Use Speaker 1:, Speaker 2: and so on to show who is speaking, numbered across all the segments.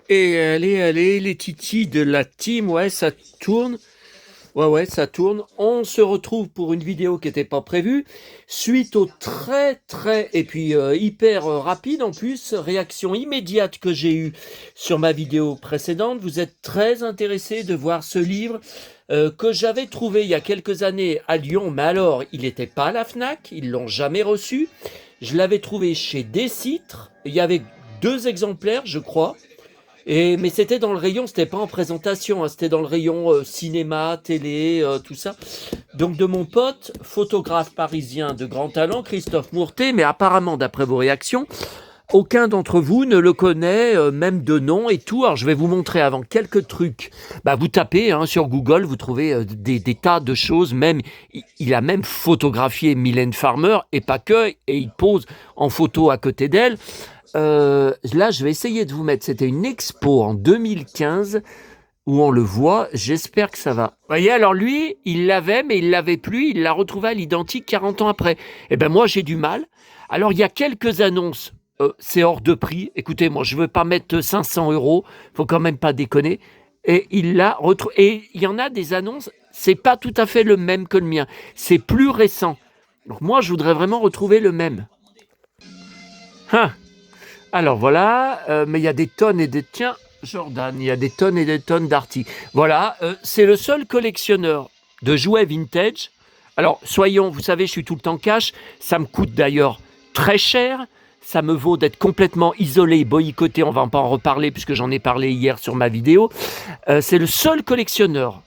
Speaker 1: Et allez, les titis de la team, ouais, ça tourne. Ouais, ça tourne. On se retrouve pour une vidéo qui n'était pas prévue. Suite au et puis hyper rapide en plus, réaction immédiate que j'ai eue sur ma vidéo précédente. Vous êtes très intéressé de voir ce livre que j'avais trouvé il y a quelques années à Lyon. Mais alors, il n'était pas à la FNAC, ils l'ont jamais reçu. Je l'avais trouvé chez Décitre. Il y avait 2 exemplaires, je crois. Mais c'était dans le rayon, c'était pas en présentation, hein, c'était dans le rayon cinéma, télé, tout ça. Donc de mon pote, photographe parisien de grand talent, Christophe Mourtet, mais apparemment d'après vos réactions, aucun d'entre vous ne le connaît, même de nom et tout. Alors je vais vous montrer avant quelques trucs. Bah, vous tapez sur Google, vous trouvez des tas de choses. Même il a même photographié Mylène Farmer et pas que, et il pose en photo à côté d'elle. Là, je vais essayer de vous mettre. C'était une expo en 2015 où on le voit. J'espère que ça va. Vous voyez, alors lui, il l'avait, mais il l'avait plus. Il l'a retrouvé à l'identique 40 ans après. Eh ben moi, j'ai du mal. Alors, il y a quelques annonces. C'est hors de prix. Écoutez, moi, je veux pas mettre 500 euros. Faut quand même pas déconner. Et il l'a retrouvé. Et il y en a des annonces. C'est pas tout à fait le même que le mien. C'est plus récent. Donc moi, je voudrais vraiment retrouver le même. Hein. Alors voilà, mais il y a des tonnes et des... Tiens, Jordan, il y a des tonnes et des tonnes d'articles. Voilà, c'est le seul collectionneur de jouets vintage. Alors, soyons, vous savez, je suis tout le temps cash. Ça me coûte d'ailleurs très cher. Ça me vaut d'être complètement isolé, boycotté. On va pas en reparler puisque j'en ai parlé hier sur ma vidéo. C'est le seul collectionneur.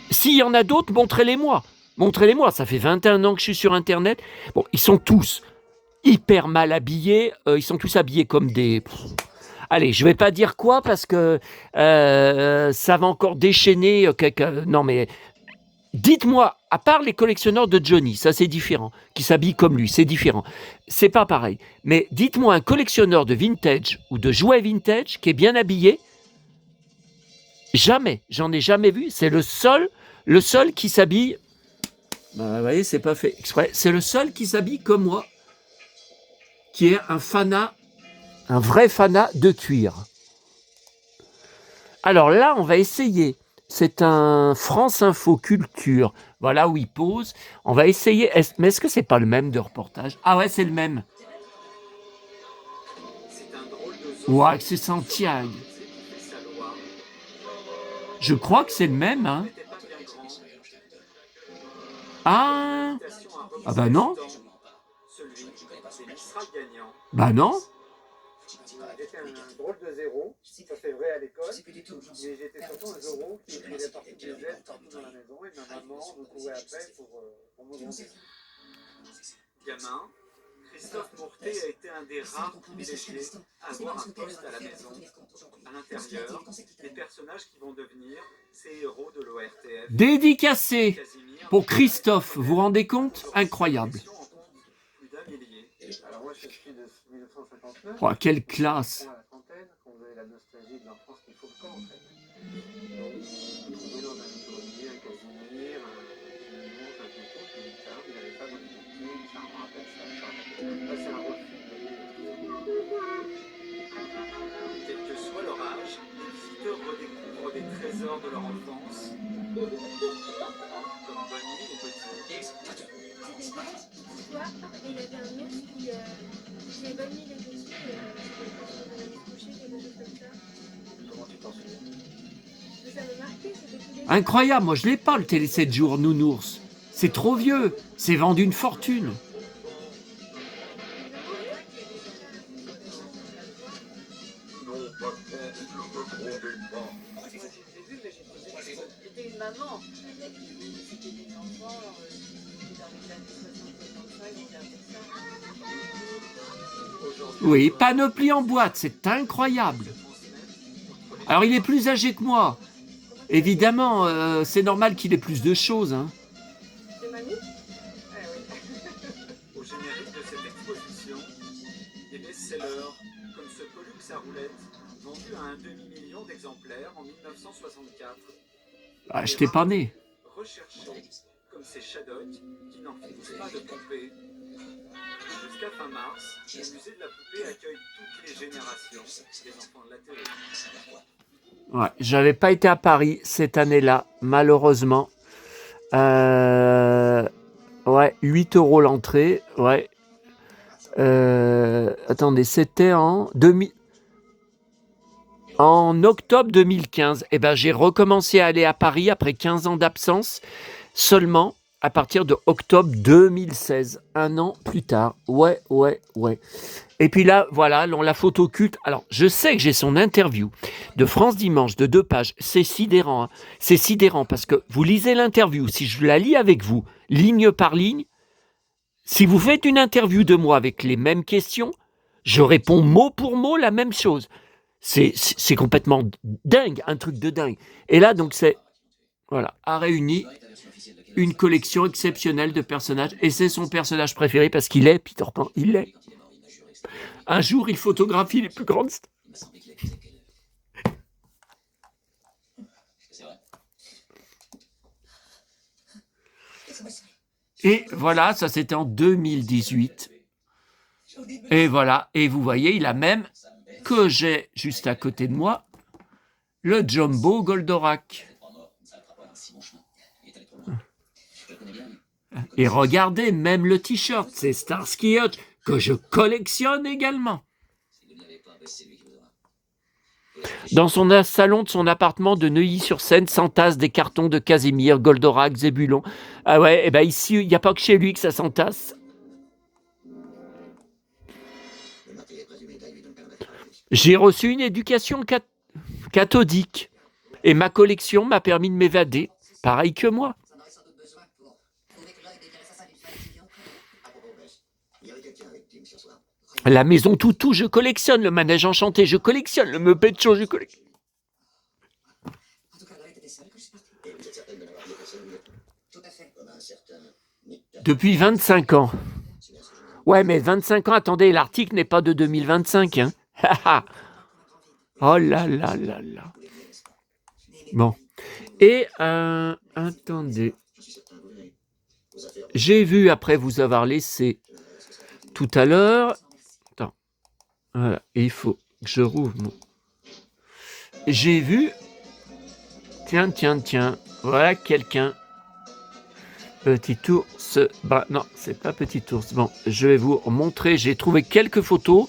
Speaker 1: S'il y en a d'autres, montrez-les-moi. Montrez-les-moi. Ça fait 21 ans que je suis sur Internet. Bon, ils sont tous hyper mal habillés. Ils sont tous habillés comme des... Allez, je vais pas dire quoi parce que ça va encore déchaîner. Non, mais dites-moi, à part les collectionneurs de Johnny, ça c'est différent, qui s'habillent comme lui, c'est différent. C'est pas pareil. Mais dites-moi un collectionneur de vintage ou de jouets vintage qui est bien habillé. Jamais, j'en ai jamais vu. C'est le seul qui s'habille. Bah, vous voyez, c'est pas fait exprès. C'est le seul qui s'habille comme moi, qui est un vrai fanat de cuir. Alors là, on va essayer. C'est un France Info Culture. Voilà où il pose. On va essayer. Mais est-ce que c'est pas le même de reportage? Ah ouais, c'est le même. Ouais, c'est Santiago. Je crois que c'est le même, hein. Ah, ah bah non. Bah non.
Speaker 2: J'étais un drôle de zéro, ça c'est vrai à l'école, mais j'étais surtout un zéro qui faisait partie des aides partout dans la maison et ma maman me courait après pour me grandir. Gamin, Christophe Mourtet a été un des rares privilégiés à avoir un poste à la maison. À l'intérieur, des personnages qui vont devenir ces héros de l'ORTF.
Speaker 1: Dédicacé pour Christophe. Vous vous rendez compte? Incroyable.
Speaker 2: Alors moi je suis de 1959.
Speaker 1: Oh, quelle classe.
Speaker 2: À la trentaine, on faisait la nostalgie de l'enfance qu'il faut le camp en fait. Donc on trouvait dans un grenier un Casimir, un Mimose, un Tonton, puis une femme, il avait pas dans les pieds, ça me rappelle ça, ça me rappelle. Là c'est un refus de quel que soit leur âge, les visiteurs redécouvrent des trésors de leur enfance. Comme Bonnie, les petits.
Speaker 3: Soir, il y avait un ours qui avait bonne les dessus et on allait se coucher, quelque chose comme ça.
Speaker 2: Comment tu t'en souviens?
Speaker 3: Mais ça m'a marqué, c'était tous les jours.
Speaker 1: Incroyable. Moi, je l'ai pas, le télé 7 jours nounours. C'est trop vieux. C'est vendu une fortune.
Speaker 4: J'étais une maman. C'était des enfants, c'était dans les années 60-65, regardez ça.
Speaker 1: Oui, Panoplie en boîte, c'est incroyable. Alors, il est plus âgé que moi. Évidemment, c'est normal qu'il ait plus de choses. Hein.
Speaker 3: De mamie.
Speaker 2: Au générique de cette exposition, des best-sellers comme ce Pollux à roulettes, vendu à un demi-million d'exemplaires en 1964.
Speaker 1: Ah, je t'ai pas né.
Speaker 2: Recherchés comme ces Shadocks qui n'en finissent pas de pomper. Jusqu'à jusqu'à fin mars, le musée de la poupée accueille toutes les générations des enfants de la télé.
Speaker 1: Ouais, j'avais pas été à Paris cette année-là, malheureusement. Ouais, 8 € l'entrée. Ouais. Attendez, c'était en octobre 2015. Eh ben, j'ai recommencé à aller à Paris après 15 ans d'absence, seulement à partir de octobre 2016, un an plus tard. Ouais. Et puis là, voilà, la photo culte. Alors, je sais que j'ai son interview de France Dimanche de 2 pages. C'est sidérant, hein. C'est sidérant parce que vous lisez l'interview. Si je la lis avec vous, ligne par ligne, si vous faites une interview de moi avec les mêmes questions, je réponds mot pour mot la même chose. C'est complètement dingue, un truc de dingue. Et là, donc, a réuni une collection exceptionnelle de personnages. Et c'est son personnage préféré parce qu'il est Peter Pan. Il est. Un jour, il photographie les plus grandes stars. Et voilà, ça c'était en 2018. Et voilà, et vous voyez, il a même, que j'ai juste à côté de moi, le Jumbo Goldorak. Et regardez, même le t-shirt, c'est Starsky Hutch, que je collectionne également. Dans son salon de son appartement de Neuilly-sur-Seine s'entassent des cartons de Casimir, Goldorak, Zébulon. Ah ouais, et ben ici, il n'y a pas que chez lui que ça s'entasse. J'ai reçu une éducation cathodique et ma collection m'a permis de m'évader, pareil que moi. La maison Toutou, je collectionne. Le manège enchanté, je collectionne. Le Muppet Show, je collectionne. Depuis 25 ans. Ouais, mais 25 ans, attendez, l'article n'est pas de 2025. Hein. Oh là là là là. Bon. Et, attendez. J'ai vu, après vous avoir laissé tout à l'heure... Voilà, et il faut que je rouvre mon... J'ai vu... Tiens, voilà quelqu'un. Petit ours... Bah, non, c'est pas petit ours. Bon, je vais vous montrer. J'ai trouvé quelques photos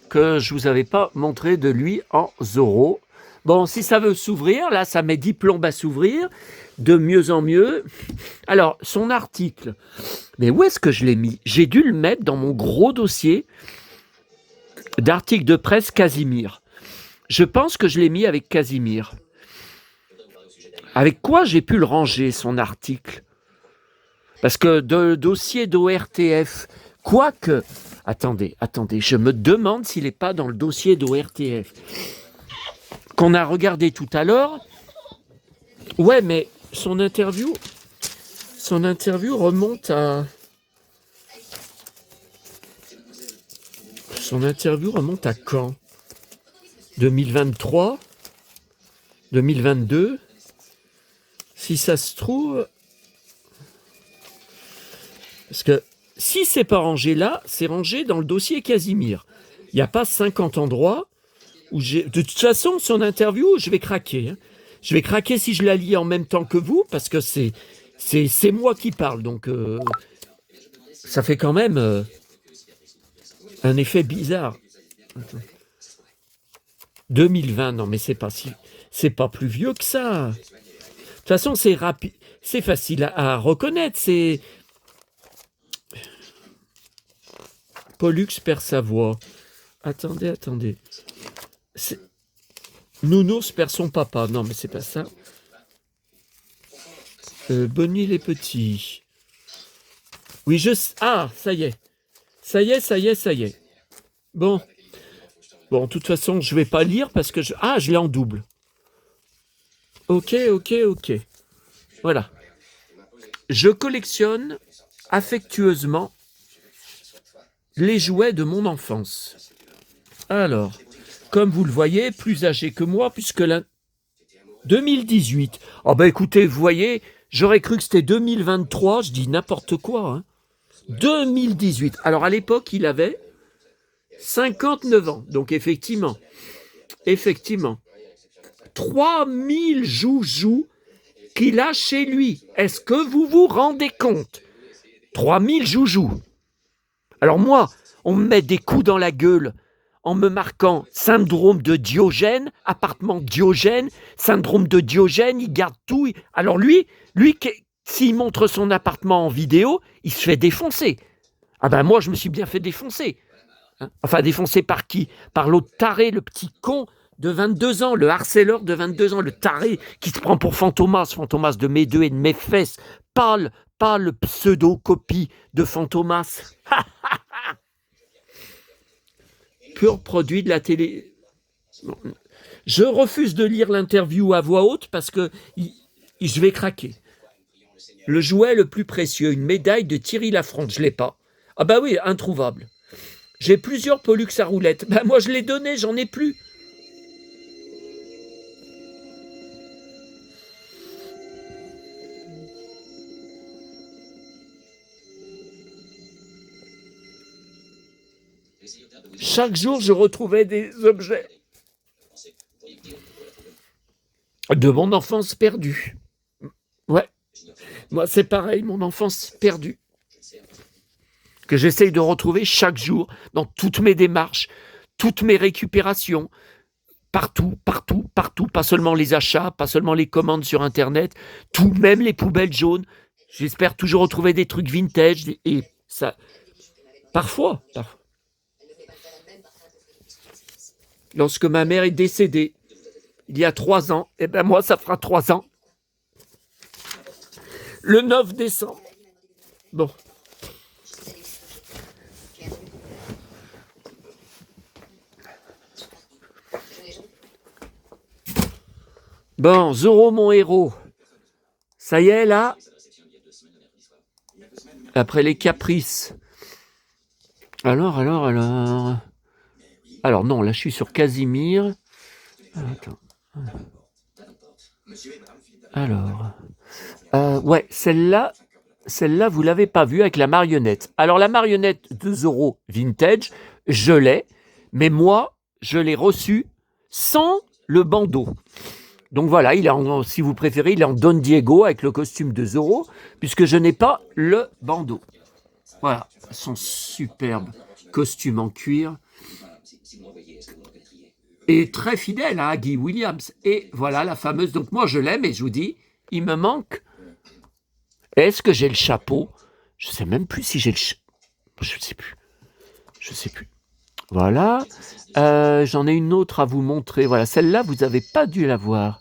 Speaker 1: que je vous avais pas montrées de lui en Zorro. Bon, si ça veut s'ouvrir, là, ça met 10 plombes à s'ouvrir. De mieux en mieux. Alors, son article... Mais où est-ce que je l'ai mis? J'ai dû le mettre dans mon gros dossier d'articles de presse Casimir. Je pense que je l'ai mis avec Casimir. Avec quoi j'ai pu le ranger, son article? Parce que de dossier d'ORTF, quoique... Attendez, je me demande s'il n'est pas dans le dossier d'ORTF. Qu'on a regardé tout à l'heure. Ouais, mais son interview remonte à... Son interview remonte à quand? 2023? 2022? Si ça se trouve... Parce que si c'est pas rangé là, c'est rangé dans le dossier Casimir. Il n'y a pas 50 endroits où j'ai... De toute façon, son interview, je vais craquer. Hein. Je vais craquer si je la lis en même temps que vous, parce que c'est moi qui parle. Donc, ça fait quand même... un effet bizarre. Attends. 2020, non mais c'est pas plus vieux que ça. De toute façon, c'est rapide, c'est facile à reconnaître. C'est Pollux perd sa voix. Attendez. Nounours perd son papa. Non mais c'est pas ça. Bonnie les petits. Oui, ah, ça y est. Ça y est. Bon, de toute façon, je ne vais pas lire parce que je l'ai en double. Ok. Voilà. Je collectionne affectueusement les jouets de mon enfance. Alors, comme vous le voyez, plus âgé que moi, puisque 2018. Oh ben écoutez, vous voyez, j'aurais cru que c'était 2023, je dis n'importe quoi. Hein. 2018. Alors à l'époque, il avait 59 ans. Donc effectivement, 3000 joujoux qu'il a chez lui. Est-ce que vous vous rendez compte? 3000 joujoux. Alors moi, on me met des coups dans la gueule en me marquant syndrome de Diogène, appartement Diogène, syndrome de Diogène, il garde tout. Alors lui, s'il montre son appartement en vidéo, il se fait défoncer. Ah ben moi, je me suis bien fait défoncer. Hein, enfin, défoncer par qui? Par l'autre taré, le petit con de 22 ans, le harceleur de 22 ans, le taré qui se prend pour Fantomas de mes deux et de mes fesses, pas le pseudo-copie de Fantomas. Pur produit de la télé. Je refuse de lire l'interview à voix haute parce que je vais craquer. Le jouet le plus précieux, une médaille de Thierry Lafronde, je ne l'ai pas. Ah bah oui, introuvable. J'ai plusieurs Pollux à roulettes. Ben moi je l'ai donné, j'en ai plus. Chaque jour, je retrouvais des objets de mon enfance perdue. Ouais, moi c'est pareil, mon enfance perdue. Que j'essaye de retrouver chaque jour dans toutes mes démarches, toutes mes récupérations, partout, pas seulement les achats, pas seulement les commandes sur Internet, tout, même les poubelles jaunes. J'espère toujours retrouver des trucs vintage et ça, parfois. Lorsque ma mère est décédée, il y a 3 ans, et ben moi, ça fera 3 ans. Le 9 décembre. Bon. Bon, Zorro, mon héros. Ça y est, là. Après les caprices. Alors. Alors non, là je suis sur Casimir. Attends. Alors. Ouais, celle-là, vous l'avez pas vue avec la marionnette. Alors la marionnette de Zorro Vintage, je l'ai, mais moi, je l'ai reçue sans le bandeau. Donc voilà, il est si vous préférez, il est en Don Diego avec le costume de Zorro, puisque je n'ai pas le bandeau. Voilà, son superbe costume en cuir. Et très fidèle à Guy Williams. Et voilà la fameuse. Donc moi je l'aime et je vous dis, il me manque. Est-ce que j'ai le chapeau? Je ne sais même plus si j'ai le chapeau. Je ne sais plus. Voilà. J'en ai une autre à vous montrer. Voilà, celle-là, vous n'avez pas dû la voir.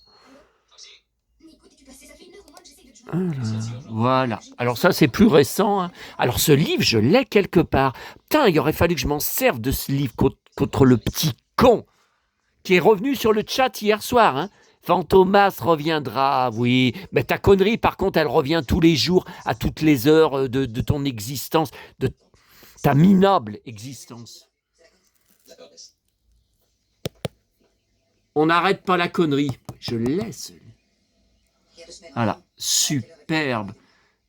Speaker 1: Voilà. Alors ça, c'est plus récent. Hein. Alors ce livre, je l'ai quelque part. Putain, il aurait fallu que je m'en serve de ce livre contre le petit con qui est revenu sur le chat hier soir. Hein. Fantomas reviendra, oui. Mais ta connerie, par contre, elle revient tous les jours, à toutes les heures de ton existence, de ta minable existence. On n'arrête pas la connerie. Je laisse. Voilà, superbe.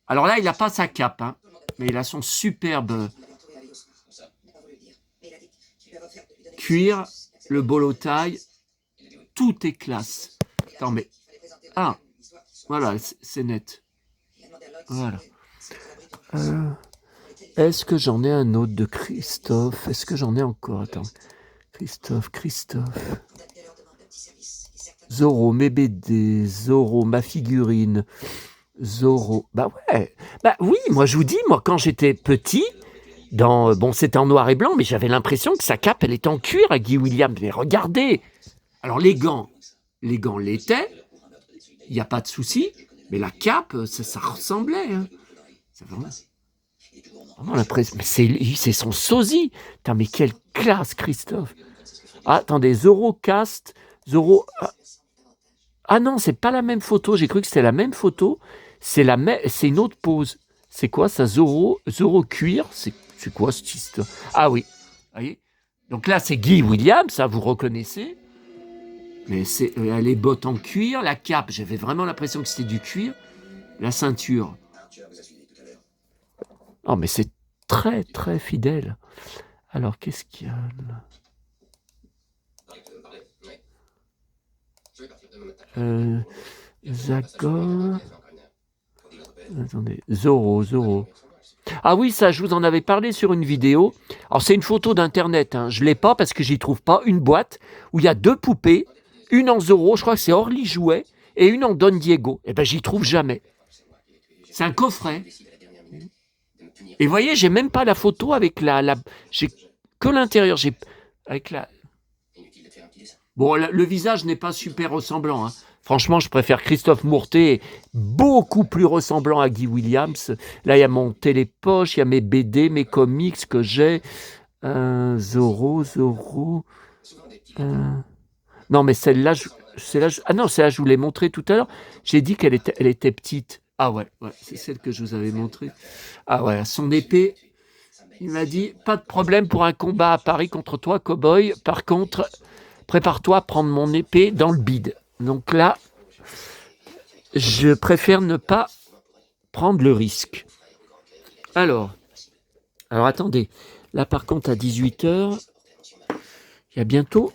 Speaker 1: Alors là, il n'a pas sa cape, hein, mais il a son superbe cuir, le bolo taille. Tout est classe. Attends, mais... Ah, voilà, c'est net. Voilà. Est-ce que j'en ai un autre de Christophe? Est-ce que j'en ai encore? Attends. Christophe. Zorro, mes BD, Zorro, ma figurine, Zorro. Bah ouais. Bah oui, moi je vous dis, moi quand j'étais petit, bon c'était en noir et blanc, mais j'avais l'impression que sa cape elle était en cuir à Guy Williams. Mais regardez. Alors les gants l'étaient, il n'y a pas de souci, mais la cape, ça ressemblait. Hein. C'est vraiment l'impression. Mais c'est son sosie. Putain, mais quelle classe, Christophe. Ah, attendez, Zorro Cast, Zorro. Ah non, c'est pas la même photo. J'ai cru que c'était la même photo. C'est une autre pose. C'est quoi ça, Zorro cuir? C'est quoi cette histoire? Ah oui. Vous voyez. Donc là, c'est Guy Williams, ça vous reconnaissez. Mais c'est les bottes en cuir, la cape, j'avais vraiment l'impression que c'était du cuir. La ceinture. Oh, mais c'est très très fidèles. Alors, qu'est-ce qu'il y a là? Zagor. Attendez, Zorro. Ah oui, ça, je vous en avais parlé sur une vidéo. Alors, c'est une photo d'internet. Hein. Je ne l'ai pas parce que j'y trouve pas. Une boîte où il y a 2 poupées, une en Zorro, je crois que c'est Orly Jouet, et une en Don Diego. Eh ben, j'y trouve jamais. C'est un coffret. Et vous voyez, j'ai même pas la photo avec j'ai que l'intérieur. J'ai avec la. Bon, le visage n'est pas super ressemblant. Hein. Franchement, je préfère Christophe Mourtet, beaucoup plus ressemblant à Guy Williams. Là, il y a mon télépoche, il y a mes BD, mes comics que j'ai. Zorro. Non, mais celle-là, ah non, celle-là, je vous l'ai montrée tout à l'heure. J'ai dit qu'elle était petite. Ah ouais, c'est celle que je vous avais montrée. Ah ouais, son épée, il m'a dit, pas de problème pour un combat à Paris contre toi, cow-boy. Par contre, prépare-toi à prendre mon épée dans le bide. Donc là, je préfère ne pas prendre le risque. Alors attendez. Là, par contre, à 18h, il y a bientôt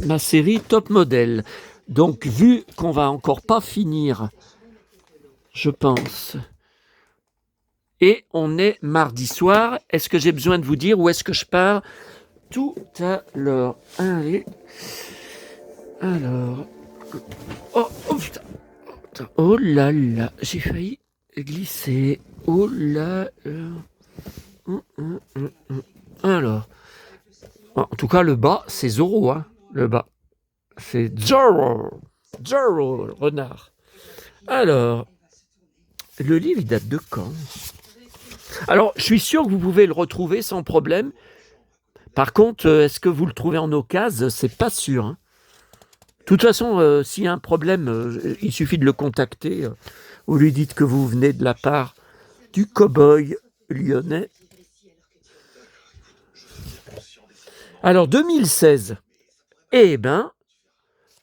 Speaker 1: ma série Top Model. Donc, vu qu'on va encore pas finir, je pense, et on est mardi soir, est-ce que j'ai besoin de vous dire où est-ce que je pars tout à l'heure? Allez. Alors. Oh putain. Oh là là. J'ai failli glisser. Oh là là. Alors. En tout cas, le bas, c'est Zorro. Hein, le bas. C'est Zorro, renard. Alors. Le livre, il date de quand? Alors, je suis sûr que vous pouvez le retrouver sans problème. Par contre, est-ce que vous le trouvez en occasion? C'est pas sûr. Hein. De toute façon, s'il y a un problème, il suffit de le contacter. Vous lui dites que vous venez de la part du cow-boy lyonnais. Alors, 2016. Eh ben,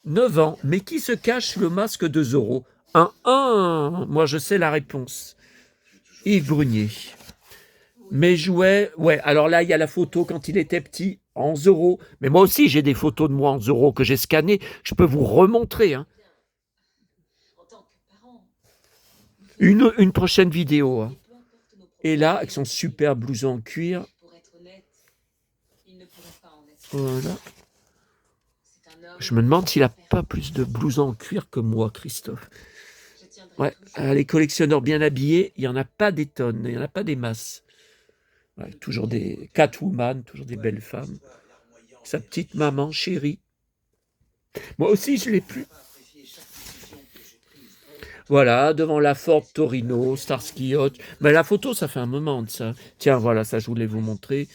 Speaker 1: 9 ans. Mais qui se cache sous le masque de Zorro? Moi, je sais la réponse. Yves Brunier. Mes jouets, ouais, alors là, il y a la photo quand il était petit, en Zorro. Mais moi aussi, j'ai des photos de moi en Zorro que j'ai scannées. Je peux vous remontrer. Hein. Une prochaine vidéo. Hein. Et là, avec son super blouson en cuir. Voilà. Je me demande s'il n'a pas plus de blousons en cuir que moi, Christophe. Ouais, les collectionneurs bien habillés, il n'y en a pas des tonnes, il n'y en a pas des masses. Ouais, toujours des Catwoman, toujours des belles femmes. Sa petite maman chérie. Moi aussi, je ne l'ai plus. Voilà, devant la Ford Torino, Starsky Hutch. Mais la photo, ça fait un moment de ça. Tiens, voilà, ça, je voulais vous montrer.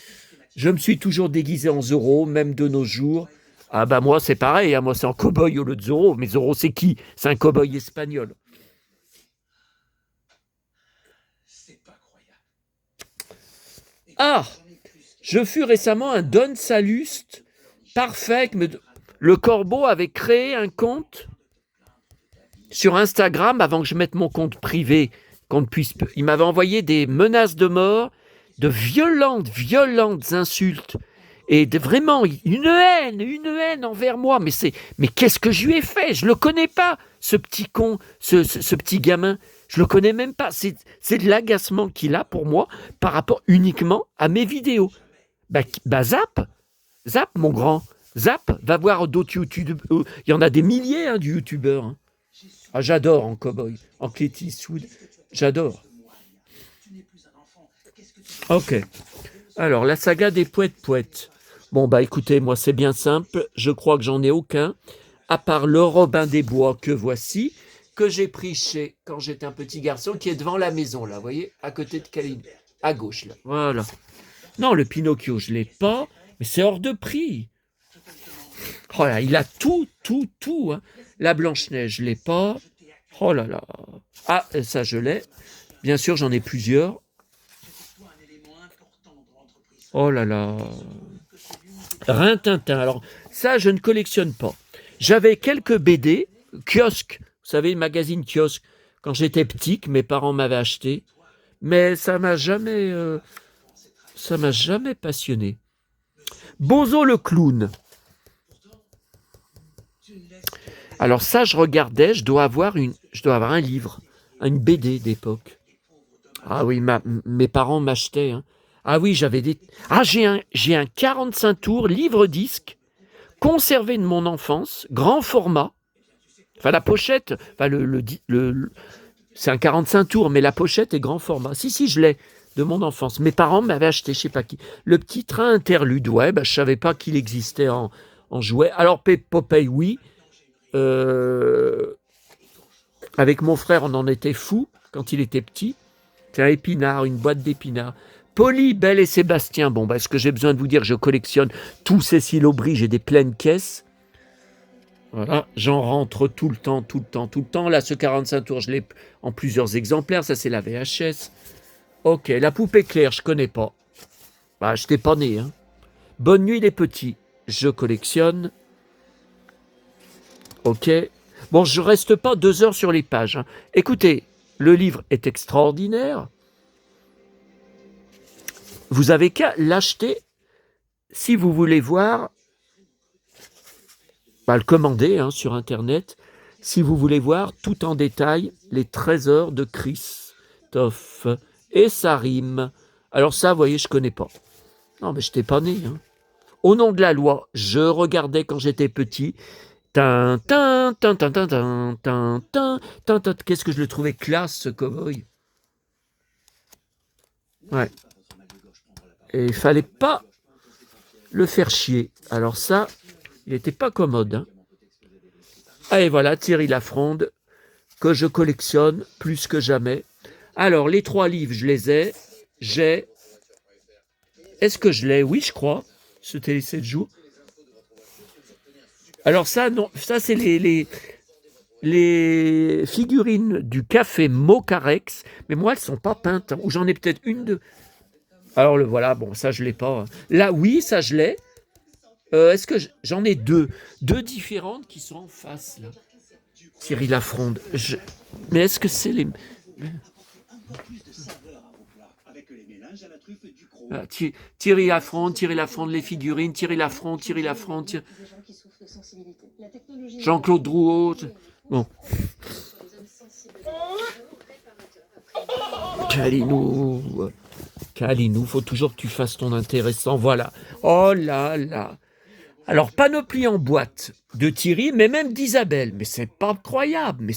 Speaker 1: Je me suis toujours déguisé en Zorro, même de nos jours. Ah bah moi, c'est pareil, hein, moi, c'est en cow-boy au lieu de Zorro. Mais Zorro, c'est qui? C'est un cow-boy espagnol. Ah, je fus récemment un Don Salluste parfait. Le Corbeau avait créé un compte sur Instagram avant que je mette mon compte privé. Il m'avait envoyé des menaces de mort, de violentes insultes. Et vraiment, une haine envers moi. Mais qu'est-ce que je lui ai fait? Je ne le connais pas, ce petit con, ce petit gamin. Je ne le connais même pas. C'est de l'agacement qu'il a pour moi par rapport uniquement à mes vidéos. Zap, mon grand. Zap, va voir d'autres youtubeurs. Il y en a des milliers de youtubeurs. Hein. Ah, j'adore en cowboy, en Clint Eastwood. J'adore. Ok. Alors, la saga des poètes. Bon, écoutez, moi, c'est bien simple. Je crois que j'en ai aucun, à part le Robin des Bois que voici, que j'ai pris quand j'étais un petit garçon, qui est devant la maison, là, vous voyez, à côté de Caline, à gauche, là. Voilà. Non, le Pinocchio, je ne l'ai pas, mais c'est hors de prix. Oh là, il a tout. Hein. La Blanche-Neige, je ne l'ai pas. Oh là là. Ah, ça, je l'ai. Bien sûr, j'en ai plusieurs. Oh là là. Rintintin. Alors, ça, je ne collectionne pas. J'avais quelques BD, kiosque. Vous savez, le magazine kiosque, quand j'étais petit, que mes parents m'avaient acheté. mais ça m'a jamais passionné. Bozo le clown. Alors ça, je regardais, je dois avoir un livre, une BD d'époque. Ah oui, mes parents m'achetaient. Hein. Ah oui, j'avais des... Ah, j'ai un 45 tours livre-disque conservé de mon enfance, grand format. Enfin, la pochette, enfin, c'est un 45 tours, mais la pochette est grand format. Si, je l'ai, de mon enfance. Mes parents m'avaient acheté, je sais pas qui. Le petit train interlude, ouais, je savais pas qu'il existait en jouet. Alors, Popeye, oui. Avec mon frère, on en était fou quand il était petit. C'est un épinard, une boîte d'épinards. Polly, Belle et Sébastien. Bon, est-ce que j'ai besoin de vous dire que je collectionne tous Cécile Aubry, j'ai des pleines caisses. Voilà, j'en rentre tout le temps. Là, ce 45 tours, je l'ai en plusieurs exemplaires. Ça, c'est la VHS. Ok, la poupée Claire, je connais pas. Bah, je n'étais pas né. Hein. Bonne nuit, les petits. Je collectionne. Ok. Bon, je reste pas 2 heures sur les pages. Hein. Écoutez, le livre est extraordinaire. Vous avez qu'à l'acheter si vous voulez voir. Le commander hein, sur Internet, si vous voulez voir tout en détail les trésors de Christophe. Et ça rime. Alors ça, vous voyez, je connais pas. Non, mais je n'étais pas né. Hein. Au nom de la loi, je regardais quand j'étais petit. Qu'est-ce que je le trouvais classe, ce cow-boy. Ouais. Et il fallait pas le faire chier. Alors ça, il n'était pas commode. Hein. Et voilà, Thierry Lafronde, que je collectionne plus que jamais. Alors, les 3 livres, je les ai. J'ai... Est-ce que je l'ai? Oui, je crois. Ce télé 7 jours. Alors ça, non, ça c'est les figurines du café Mocarex. Mais moi, elles ne sont pas peintes. Hein. Ou j'en ai peut-être une, 2. Alors, voilà, bon, ça, je ne l'ai pas. Hein. Là, oui, ça, je l'ai. Est-ce que j'en ai 2 différentes qui sont en face là. Thierry Lafronde. Mais est-ce que c'est les Thierry Lafronde, les figurines, Thierry Lafronde. Jean-Claude Drouot. Bon. Calinou, faut toujours que tu fasses ton intéressant. Voilà. Oh là là. Alors, panoplie en boîte de Thierry, mais même d'Isabelle. Mais c'est pas croyable,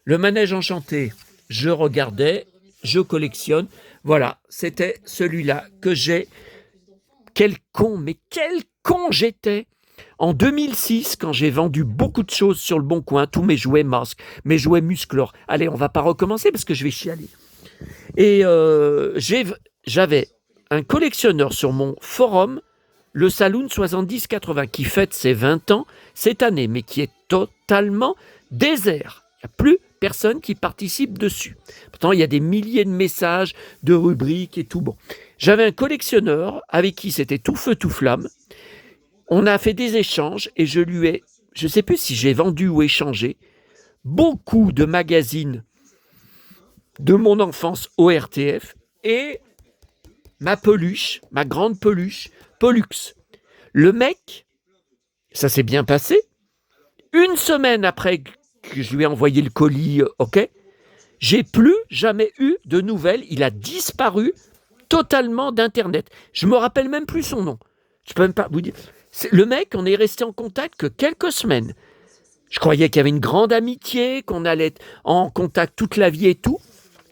Speaker 1: Le manège enchanté, je regardais, je collectionne. Voilà, c'était celui-là que j'ai. Quel con j'étais. En 2006, quand j'ai vendu beaucoup de choses sur le Bon Coin, tous mes jouets masques, mes jouets musclor. Allez, on va pas recommencer parce que je vais chialer. Et j'avais un collectionneur sur mon forum, le Saloon 70-80, qui fête ses 20 ans cette année, mais qui est totalement désert. Il n'y a plus personne qui participe dessus. Pourtant, il y a des milliers de messages, de rubriques et tout. Bon. J'avais un collectionneur avec qui c'était tout feu, tout flamme. On a fait des échanges et je ne sais plus si j'ai vendu ou échangé, beaucoup de magazines de mon enfance au RTF et ma peluche, ma grande peluche, Pollux. Le mec, ça s'est bien passé. Une semaine après que je lui ai envoyé le colis, ok, j'ai plus jamais eu de nouvelles. Il a disparu totalement d'Internet. Je me rappelle même plus son nom. Je peux même pas vous dire. Le mec, on est resté en contact que quelques semaines. Je croyais qu'il y avait une grande amitié, qu'on allait être en contact toute la vie et tout.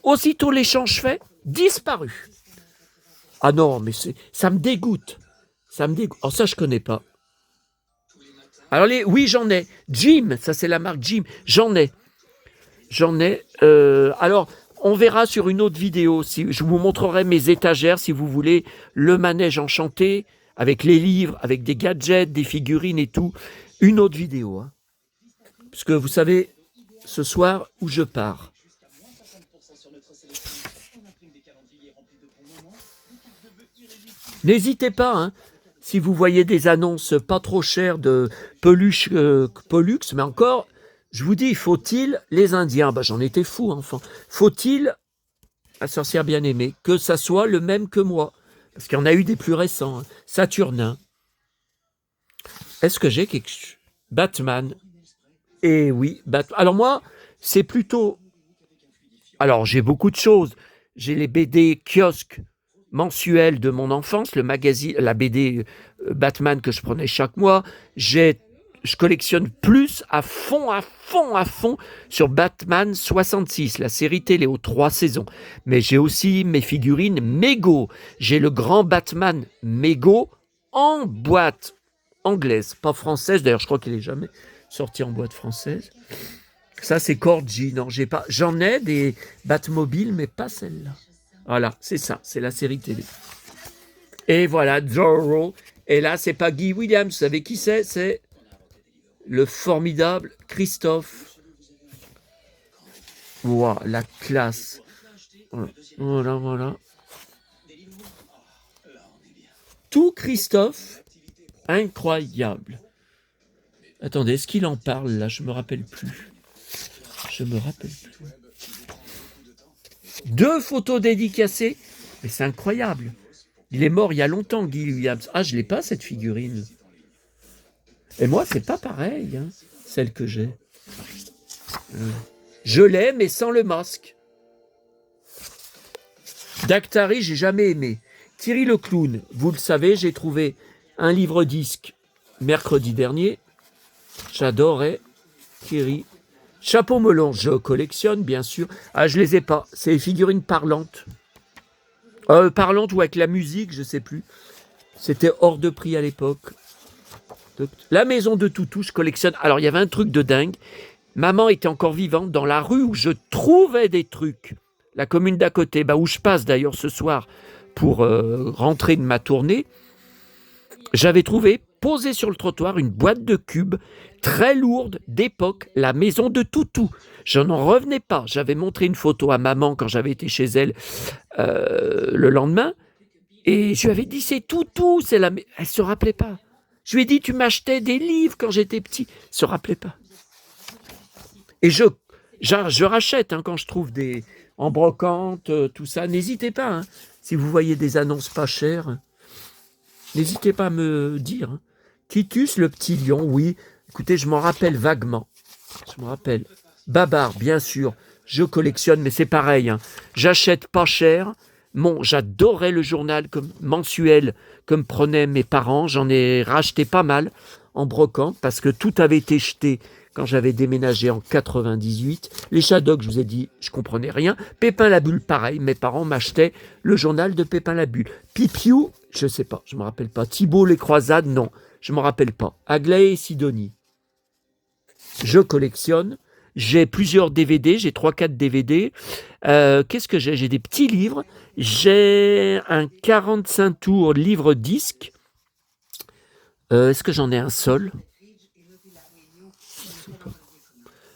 Speaker 1: Aussitôt l'échange fait, disparu. Ah non, mais ça me dégoûte. Oh, ça, je connais pas. Alors, oui, j'en ai. Jim, ça c'est la marque Jim. J'en ai. Alors, on verra sur une autre vidéo. Je vous montrerai mes étagères, si vous voulez. Le manège enchanté, avec les livres, avec des gadgets, des figurines et tout. Une autre vidéo. Hein. Parce que vous savez, ce soir, où je pars. N'hésitez pas, hein, si vous voyez des annonces pas trop chères de peluche Pollux, mais encore, Je vous dis, faut-il, les Indiens, j'en étais fou, enfant, faut-il, la sorcière bien-aimée, que ça soit le même que moi? Parce qu'il y en a eu des plus récents, hein. Saturnin. Est-ce que j'ai quelque chose? Batman. Eh oui, alors moi, c'est plutôt... Alors, j'ai beaucoup de choses. J'ai les BD kiosques mensuels de mon enfance, le magazine, la BD Batman que je prenais chaque mois. Je collectionne plus à fond sur Batman 66, la série télé aux 3 saisons. Mais j'ai aussi mes figurines Mego. J'ai le grand Batman Mego en boîte anglaise, pas française. D'ailleurs, je crois qu'il n'est jamais sorti en boîte française. Ça, c'est Corgi. Non, j'ai pas. J'en ai des Batmobiles, mais pas celle-là. Voilà, c'est ça. C'est la série télé. Et voilà, Zorro. Et là, c'est pas Guy Williams. Vous savez qui c'est? C'est le formidable Christophe. Wow, la classe. Voilà. Tout Christophe, incroyable. Attendez, est-ce qu'il en parle là? Je me rappelle plus. 2 photos dédicacées. Mais c'est incroyable. Il est mort il y a longtemps, Guy Williams. Ah, je l'ai pas, cette figurine. Et moi, c'est pas pareil, hein, celle que j'ai. Je l'ai, mais sans le masque. Daktari, j'ai jamais aimé. Thierry le clown, vous le savez, j'ai trouvé un livre-disque mercredi dernier. J'adorais Thierry. Chapeau melon, je collectionne, bien sûr. Ah, je les ai pas. C'est les figurines parlantes. Parlantes ou avec la musique, je sais plus. C'était hors de prix à l'époque. La maison de Toutou, je collectionne. Alors, il y avait un truc de dingue. Maman était encore vivante dans la rue où je trouvais des trucs. La commune d'à côté, où je passe d'ailleurs ce soir pour rentrer de ma tournée. J'avais trouvé, posée sur le trottoir, une boîte de cubes très lourde d'époque, la maison de Toutou. Je n'en revenais pas. J'avais montré une photo à maman quand j'avais été chez elle le lendemain. Et je lui avais dit, c'est Toutou. Elle ne se rappelait pas. Je lui ai dit, tu m'achetais des livres quand j'étais petit. Elle ne se rappelait pas. Et je rachète quand je trouve des en brocante, tout ça. N'hésitez pas. Hein, si vous voyez des annonces pas chères, n'hésitez pas à me dire. Titus, le petit lion, oui. Écoutez, je m'en rappelle vaguement. Je me rappelle. Babar, bien sûr. Je collectionne, mais c'est pareil. Hein. J'achète pas cher. J'adorais le journal mensuel que me prenaient mes parents. J'en ai racheté pas mal en brocante parce que tout avait été jeté quand j'avais déménagé en 98. Les Shadocks, je vous ai dit, je comprenais rien. Pépin la Bulle, pareil. Mes parents m'achetaient le journal de Pépin la Bulle. Pipiou, je sais pas, je me rappelle pas. Thibault les Croisades, non, je me rappelle pas. Aglaé et Sidonie. Je collectionne. J'ai plusieurs DVD, j'ai 3-4 DVD. Qu'est-ce que j'ai? J'ai des petits livres. J'ai un 45 tours livre-disque. Est-ce que j'en ai un seul?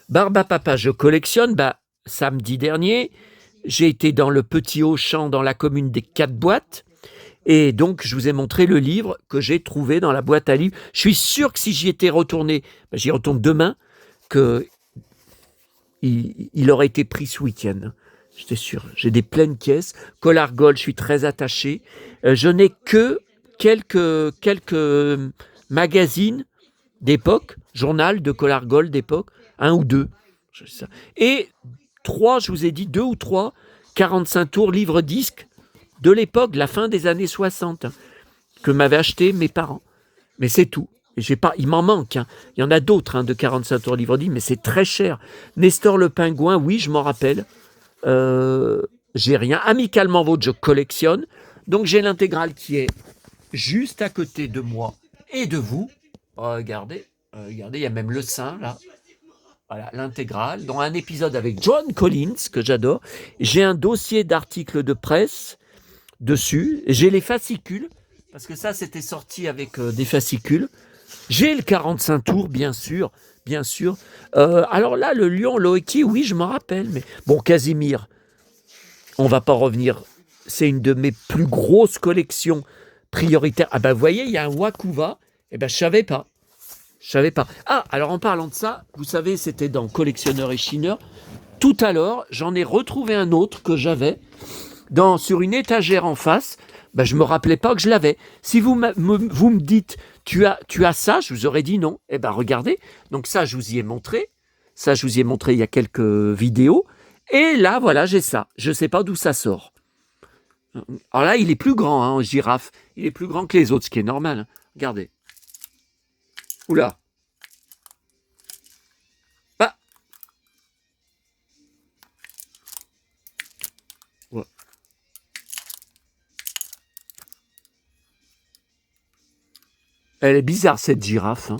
Speaker 1: Barbe à papa, je collectionne. Samedi dernier, j'ai été dans le petit Auchan dans la commune des 4 boîtes. Et donc, je vous ai montré le livre que j'ai trouvé dans la boîte à livres. Je suis sûr que si j'y étais retourné, j'y retourne demain, il aurait été pris ce week-end. J'étais sûr. J'ai des pleines caisses. Collard Gold, je suis très attaché. Je n'ai que quelques magazines d'époque, journal de Collard Gold d'époque, 1 ou 2. Et 3, je vous ai dit 2 ou 3, 45 tours livre-disque de l'époque, la fin des années 60, que m'avaient acheté mes parents. Mais c'est tout. Et il m'en manque. Hein. Il y en a d'autres de 45 tours livre-disque, mais c'est très cher. Nestor le Pingouin, oui, je m'en rappelle. J'ai rien. Amicalement Vôtre, je collectionne. Donc j'ai l'intégrale qui est juste à côté de moi et de vous. Regardez, il y a même le sein là. Voilà, l'intégrale. Dans un épisode avec John Collins, que j'adore. J'ai un dossier d'articles de presse dessus. J'ai les fascicules, parce que ça, c'était sorti avec des fascicules. J'ai le 45 tours, bien sûr. Alors là, le lion Loeki, oui, je m'en rappelle. Mais bon, Casimir, on va pas revenir. C'est une de mes plus grosses collections prioritaires. Vous voyez, il y a un Wakuva. Je savais pas. Je savais pas. Ah, alors en parlant de ça, vous savez, c'était dans Collectionneur et Chineur. Tout à l'heure, j'en ai retrouvé un autre que j'avais sur une étagère en face. Ben, je me rappelais pas que je l'avais. Si vous me dites, tu as ça, je vous aurais dit non. Eh ben regardez. Donc ça, je vous y ai montré. Ça, je vous y ai montré il y a quelques vidéos. Et là, voilà, j'ai ça. Je sais pas d'où ça sort. Alors là, il est plus grand, hein, girafe. Il est plus grand que les autres, ce qui est normal. Hein. Regardez. Oula. Ah. Ouais. Elle est bizarre, cette girafe. Hein.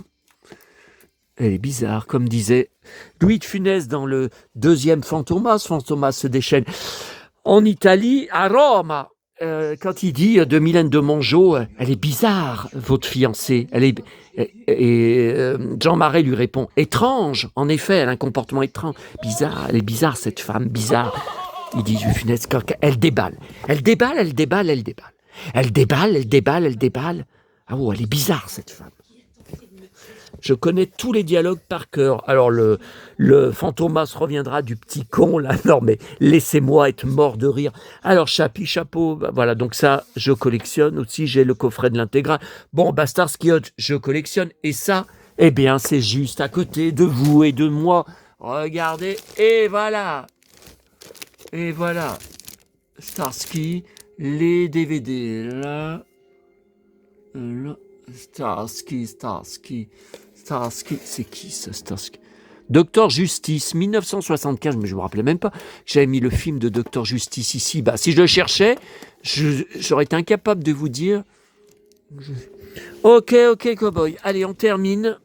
Speaker 1: Elle est bizarre, comme disait Louis de Funès dans le deuxième Fantomas. Fantomas se déchaîne en Italie, à Rome. Quand il dit de Mylène de Mongeau, elle est bizarre, votre fiancée. Jean Marais lui répond, étrange. En effet, elle a un comportement étrange. Bizarre, elle est bizarre, cette femme, bizarre. Il dit Louis de Funès, elle déballe. Elle déballe, elle déballe, elle déballe. Elle déballe, elle déballe, elle déballe. Ah oh, elle est bizarre, cette femme. Je connais tous les dialogues par cœur. Alors, le Fantomas reviendra du petit con, là. Non, mais laissez-moi être mort de rire. Alors, chapeau. Bah, voilà, donc ça, je collectionne aussi. J'ai le coffret de l'intégrale. Bon, Starsky Hutch, je collectionne. Et ça, eh bien, c'est juste à côté de vous et de moi. Regardez, et voilà. Et voilà. Starsky, les DVD, là. Starsky, c'est qui ça, Starsky? Docteur Justice, 1975, mais je me rappelais même pas que j'avais mis le film de Docteur Justice ici. Bah, si je le cherchais, j'aurais été incapable de vous dire. Ok, cowboy. Allez, on termine.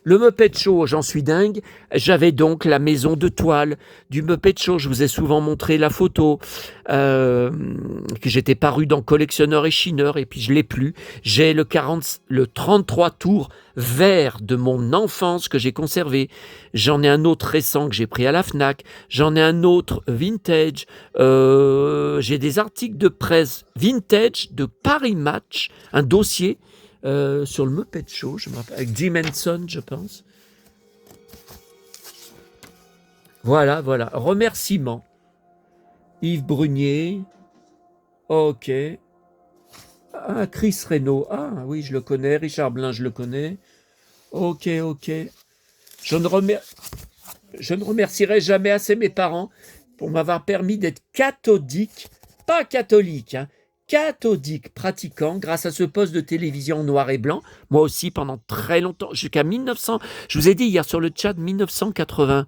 Speaker 1: Le Muppet Show, j'en suis dingue. J'avais donc la maison de toile du Muppet Show. Je vous ai souvent montré la photo que j'étais paru dans Collectionneur et Chineur et puis je l'ai plus. J'ai le 33 tours vert de mon enfance que j'ai conservé. J'en ai un autre récent que j'ai pris à la Fnac. J'en ai un autre vintage. J'ai des articles de presse vintage de Paris Match, un dossier. Sur le Muppet Show, je me rappelle, avec Jim Henson, je pense. Voilà. Remerciements. Yves Brunier. Ok. Ah, Chris Reno. Ah, oui, je le connais. Richard Blin, je le connais. Ok. Je ne remercierai jamais assez mes parents pour m'avoir permis d'être cathodique, pas catholique, hein, cathodique pratiquant grâce à ce poste de télévision noir et blanc. Moi aussi, pendant très longtemps, jusqu'à 1900. Je vous ai dit hier sur le chat 1980.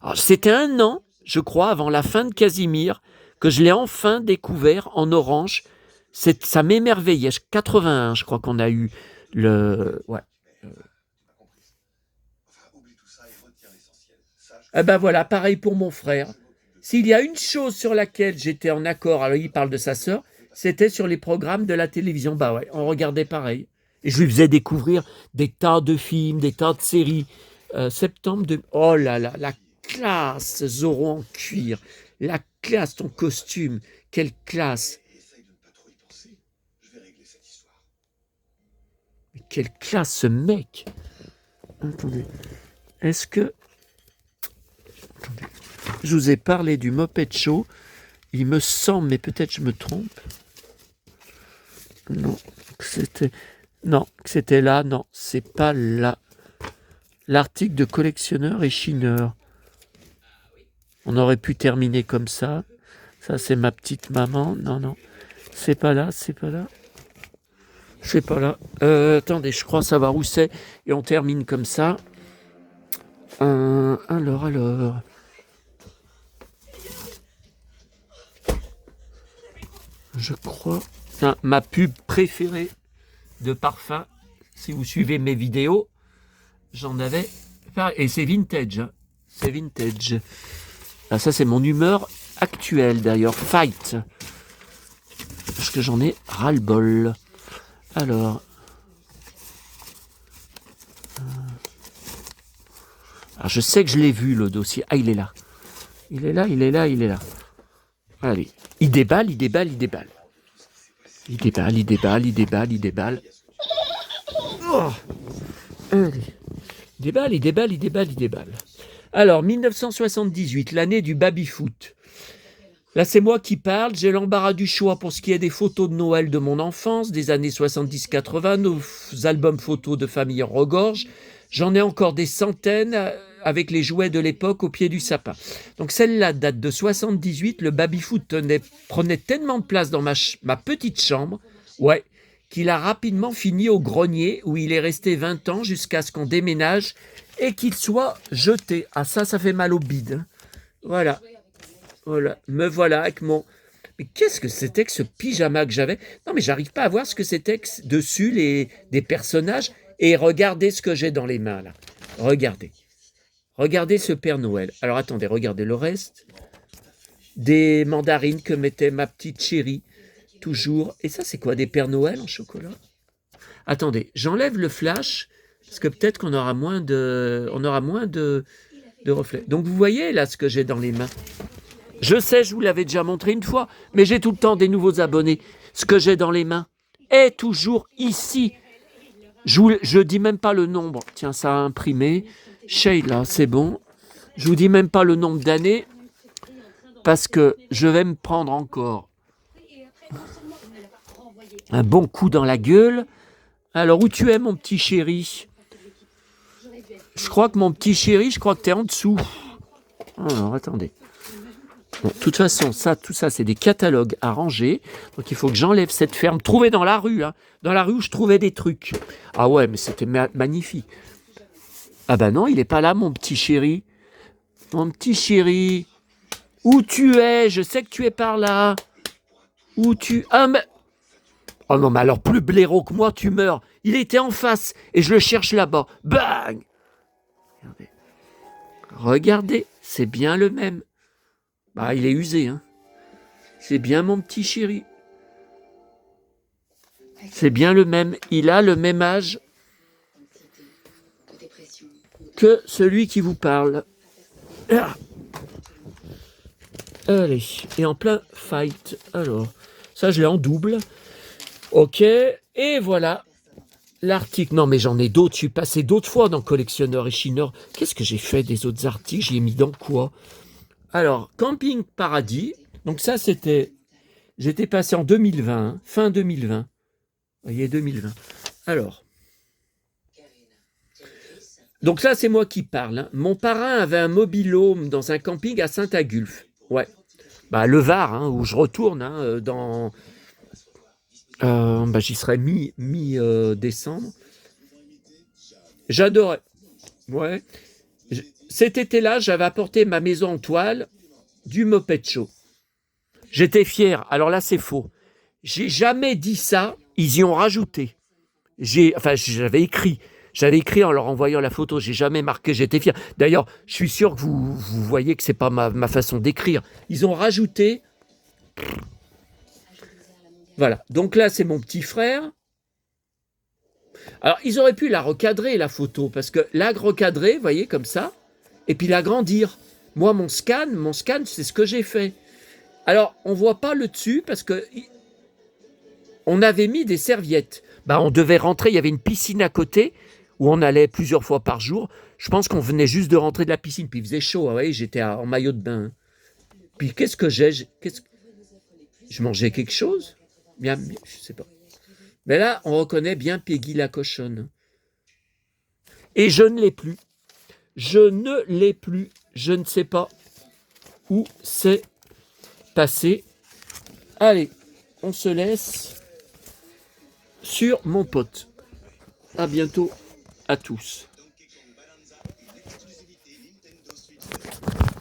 Speaker 1: Alors, c'était un an, je crois, avant la fin de Casimir, que je l'ai enfin découvert en orange. Ça m'émerveillait. 81, je crois qu'on a eu le... Ouais. Eh ben voilà, pareil pour mon frère. S'il y a une chose sur laquelle j'étais en accord, alors il parle de sa sœur, c'était sur les programmes de la télévision. Bah ouais, on regardait pareil. Et je lui faisais découvrir des tas de films, des tas de séries. Septembre de... Oh là là, la classe, Zorro en cuir. La classe, ton costume. Quelle classe. Mais quelle classe, ce mec. Attendez. Est-ce que... Attendez. Je vous ai parlé du Muppet Show. Il me semble, mais peut-être je me trompe. Non, c'était là. Non, c'est pas là. L'article de Collectionneur et Chineur. On aurait pu terminer comme ça. Ça, c'est ma petite maman. Non. C'est pas là. Attendez, je crois savoir où c'est. Et on termine comme ça. Alors. Je crois. Ma pub préférée de parfum. Si vous suivez mes vidéos, j'en avais. Et c'est vintage. Hein. C'est vintage. Ah, ça, c'est mon humeur actuelle d'ailleurs. Fight. Parce que j'en ai ras-le-bol. Alors. Je sais que je l'ai vu, le dossier. Ah, il est là. Il est là. Allez. Il déballe. Il déballe. Oh, allez. Il déballe. Alors, 1978, l'année du baby-foot. Là, c'est moi qui parle. J'ai l'embarras du choix pour ce qui est des photos de Noël de mon enfance, des années 70-80, nos albums photos de famille en regorge. J'en ai encore des centaines avec les jouets de l'époque au pied du sapin. Donc celle-là date de 78. Le baby-foot prenait tellement de place dans ma petite chambre, ouais, qu'il a rapidement fini au grenier où il est resté 20 ans jusqu'à ce qu'on déménage et qu'il soit jeté. Ah ça fait mal au bide. Hein. Voilà. Me voilà avec mon... Mais qu'est-ce que c'était que ce pyjama que j'avais? Non mais j'arrive pas à voir ce que c'était dessus des personnages. Et regardez ce que j'ai dans les mains là. Regardez ce Père Noël. Alors attendez, regardez le reste. Des mandarines que mettait ma petite chérie. Toujours. Et ça, c'est quoi? Des Pères Noël en chocolat? Attendez, j'enlève le flash, parce que peut-être qu'on aura moins de reflets. Donc vous voyez là ce que j'ai dans les mains. Je sais, je vous l'avais déjà montré une fois, mais j'ai tout le temps des nouveaux abonnés. Ce que j'ai dans les mains est toujours ici. Je dis même pas le nombre. Tiens, ça a imprimé. Sheila, c'est bon. Je vous dis même pas le nombre d'années, parce que je vais me prendre encore un bon coup dans la gueule. Alors, où tu es, mon petit chéri? Je crois que mon petit chéri, je crois que tu es en dessous. Alors, attendez. Bon, de toute façon, tout ça, c'est des catalogues à ranger. Donc, il faut que j'enlève cette ferme. Trouvée dans la rue, hein. Dans la rue où je trouvais des trucs. Ah ouais, mais c'était magnifique. Ah ben non, il n'est pas là, mon petit chéri. Mon petit chéri. Où tu es? Je sais que tu es par là. Où tu... Ah, mais... Oh non, mais alors plus blaireau que moi, tu meurs. Il était en face et je le cherche là-bas. Bang! Regardez, c'est bien le même. Bah, il est usé, hein. C'est bien mon petit chéri. C'est bien le même. Il a le même âge que celui qui vous parle. Ah. Allez, et en plein fight. Alors, ça, je l'ai en double. Ok, et voilà l'article. Non, mais j'en ai d'autres. Je suis passé d'autres fois dans Collectionneur et Chineur. Qu'est-ce que j'ai fait des autres articles? J'y ai mis dans quoi? Alors, Camping Paradis. Donc ça, c'était... J'étais passé en 2020, hein, fin 2020. Vous voyez, 2020. Alors. Donc là, c'est moi qui parle. Hein. Mon parrain avait un mobil-home dans un camping à Saint-Agulphe. Ouais. Bah, le Var, hein, où je retourne dans... j'y serai mi-décembre. J'adorais. Ouais. Cet été-là, j'avais apporté ma maison en toile du Moped Show. J'étais fier. Alors là, c'est faux. J'ai jamais dit ça. Ils y ont rajouté. J'avais écrit. J'avais écrit en leur envoyant la photo. J'ai jamais marqué. J'étais fier. D'ailleurs, je suis sûr que vous voyez que c'est pas ma façon d'écrire. Ils ont rajouté. Voilà. Donc là, c'est mon petit frère. Alors, ils auraient pu la recadrer, la photo, parce que la recadrer, vous voyez, comme ça, et puis l'agrandir. Moi, mon scan, c'est ce que j'ai fait. Alors, on ne voit pas le dessus, parce que on avait mis des serviettes. Bah, on devait rentrer, il y avait une piscine à côté, où on allait plusieurs fois par jour. Je pense qu'on venait juste de rentrer de la piscine, puis il faisait chaud, vous voyez, j'étais en maillot de bain. Puis qu'est-ce que j'ai? Je mangeais quelque chose? Bien, je sais pas. Mais là, on reconnaît bien Peggy la cochonne. Et je ne l'ai plus. Je ne sais pas où c'est passé. Allez, on se laisse sur mon pote. À bientôt à tous.